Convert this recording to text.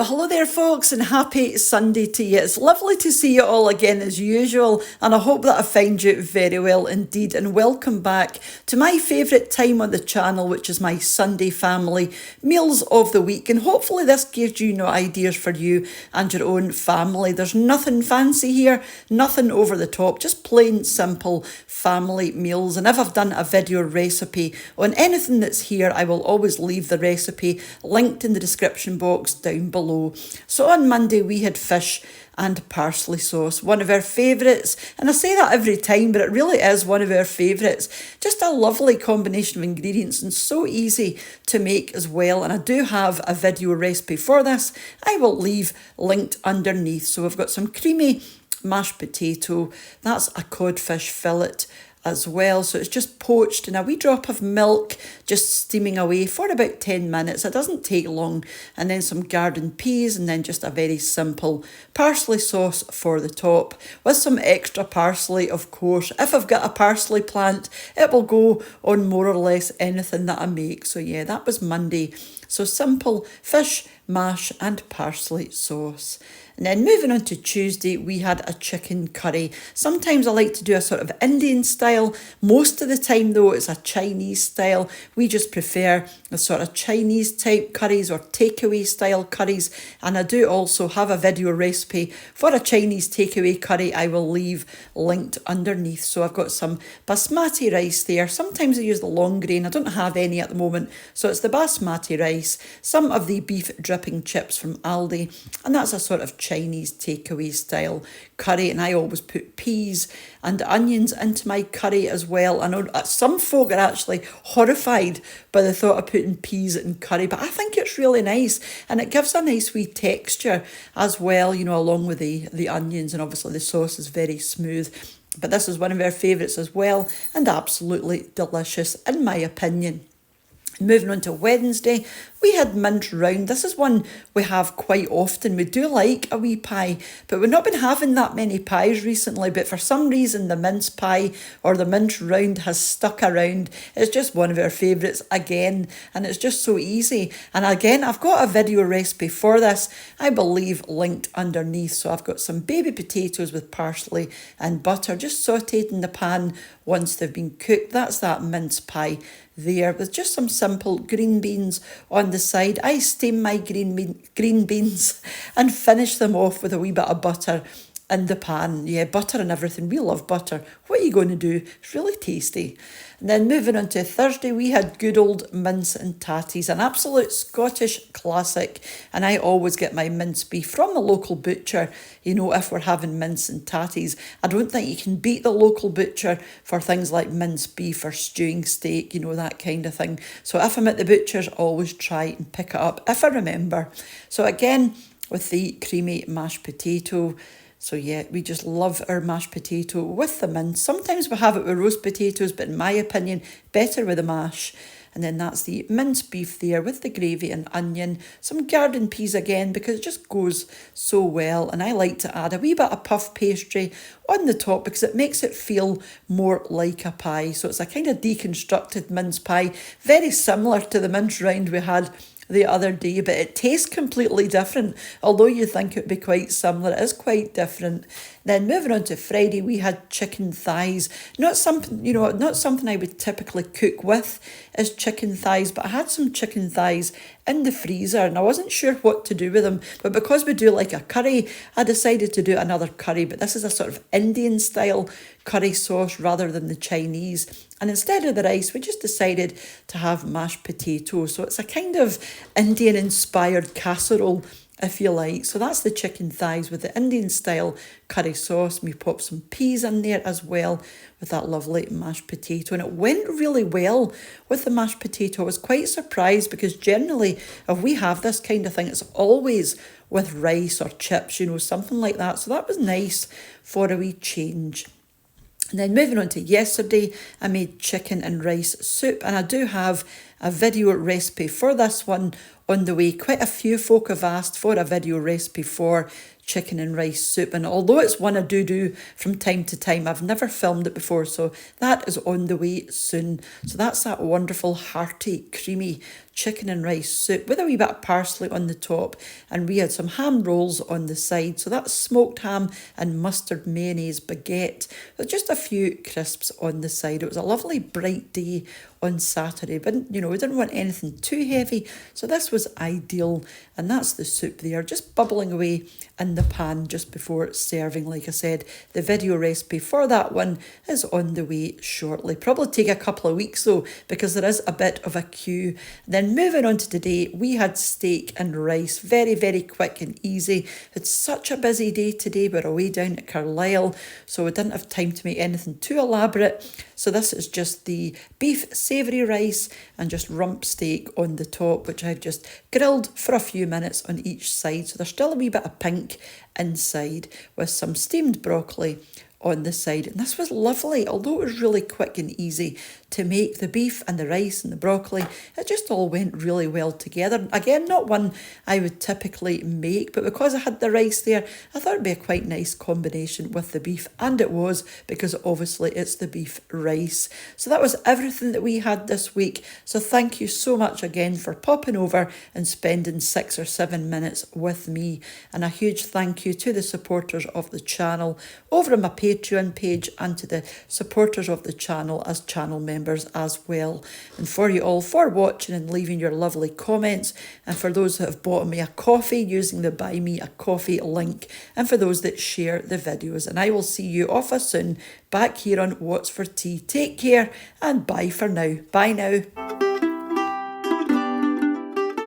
Well, hello there, folks, and happy Sunday to you. It's lovely to see you all again as usual, and I hope that I find you very well indeed. And welcome back to my favourite time on the channel, which is my Sunday family meals of the week. And hopefully, this gives you ideas for you and your own family. There's nothing fancy here, nothing over the top, just plain simple family meals. And if I've done a video recipe on anything that's here, I will always leave the recipe linked in the description box down below. So on Monday we had fish and parsley sauce, one of our favourites, and I say that every time, but it really is one of our favourites. Just a lovely combination of ingredients and so easy to make as well. And I do have a video recipe for this I will leave linked underneath. So we've got some creamy mashed potato, that's a codfish fillet as well, so it's just poached in a wee drop of milk, just steaming away for about 10 minutes. It doesn't take long. And then some garden peas, and then just a very simple parsley sauce for the top with some extra parsley, of course. If I've got a parsley plant, it will go on more or less anything that I make. So yeah, that was Monday. So simple fish, mash and parsley sauce. And then moving on to Tuesday, we had a chicken curry. Sometimes I like to do a sort of Indian style. Most of the time, though, it's a Chinese style. We just prefer the sort of Chinese type curries or takeaway style curries. And I do also have a video recipe for a Chinese takeaway curry I will leave linked underneath. So I've got some basmati rice there. Sometimes I use the long grain. I don't have any at the moment. So it's the basmati rice, some of the beef dripping chips from Aldi. And that's a sort of Chinese takeaway style curry, and I always put peas and onions into my curry as well. I know some folk are actually horrified by the thought of putting peas in curry, but I think it's really nice, and it gives a nice wee texture as well, along with the onions, and obviously the sauce is very smooth. But this is one of our favourites as well, and absolutely delicious in my opinion. Moving on to Wednesday, we had mint round. This is one we have quite often. We do like a wee pie, but we've not been having that many pies recently. But for some reason, the mince pie or the mint round has stuck around. It's just one of our favourites again, and it's just so easy. And again, I've got a video recipe for this, I believe, linked underneath. So I've got some baby potatoes with parsley and butter, just sautéed in the pan once they've been cooked. That's that mince pie there, with just some simple green beans on the side. I steam my green beans and finish them off with a wee bit of butter in the pan. Yeah, butter and everything. We love butter. What are you going to do? It's really tasty. And then moving on to Thursday, we had good old Mince and Tatties, an absolute Scottish classic. And I always get my mince beef from the local butcher, if we're having mince and tatties. I don't think you can beat the local butcher for things like mince beef or stewing steak, that kind of thing. So if I'm at the butcher's, I always try and pick it up if I remember. So again, with the creamy mashed potato. So yeah, we just love our mashed potato with the mince. Sometimes we have it with roast potatoes, but in my opinion, better with the mash. And then that's the minced beef there with the gravy and onion. Some garden peas again, because it just goes so well. And I like to add a wee bit of puff pastry on the top because it makes it feel more like a pie. So it's a kind of deconstructed mince pie, very similar to the mince round we had the other day, but it tastes completely different. Although you think it would be quite similar, it is quite different. Then moving on to Friday, we had chicken thighs. Not something I would typically cook with is chicken thighs, but I had some chicken thighs in the freezer and I wasn't sure what to do with them. But because we do like a curry, I decided to do another curry, but this is a sort of Indian style curry sauce rather than the Chinese. And instead of the rice, we just decided to have mashed potatoes. So it's a kind of Indian inspired casserole, if you like. So that's the chicken thighs with the Indian style curry sauce. We popped some peas in there as well with that lovely mashed potato. And it went really well with the mashed potato. I was quite surprised because generally if we have this kind of thing, it's always with rice or chips, something like that. So that was nice for a wee change. And then moving on to yesterday, I made chicken and rice soup, and I do have a video recipe for this one on the way. Quite a few folk have asked for a video recipe for chicken and rice soup. And although it's one I do from time to time, I've never filmed it before, so that is on the way soon. So that's that wonderful, hearty, creamy chicken and rice soup with a wee bit of parsley on the top, and we had some ham rolls on the side. So that's smoked ham and mustard mayonnaise baguette with just a few crisps on the side. It was a lovely bright day on Saturday, but we didn't want anything too heavy, so this was ideal. And that's the soup there, just bubbling away in the pan just before serving. Like I said, the video recipe for that one is on the way shortly. Probably take a couple of weeks though, because there is a bit of a queue. Then moving on to today, we had steak and rice, very, very quick and easy. It's such a busy day today. We're away down at Carlisle, so we didn't have time to make anything too elaborate. So this is just the beef savoury rice and just rump steak on the top, which I've just grilled for a few minutes on each side. So there's still a wee bit of pink inside, with some steamed broccoli on the side. And this was lovely, although it was really quick and easy to make. The beef and the rice and the broccoli, it just all went really well together. Again, not one I would typically make, but because I had the rice there, I thought it'd be a quite nice combination with the beef, and it was, because obviously it's the beef rice. So that was everything that we had this week. So thank you so much again for popping over and spending 6 or 7 minutes with me, and a huge thank you to the supporters of the channel over on my Patreon page, and to the supporters of the channel as channel members as well. And for you all for watching and leaving your lovely comments, and for those that have bought me a coffee using the Buy Me a Coffee link, and for those that share the videos. And I will see you off soon back here on What's for Tea. Take care and bye for now. Bye now.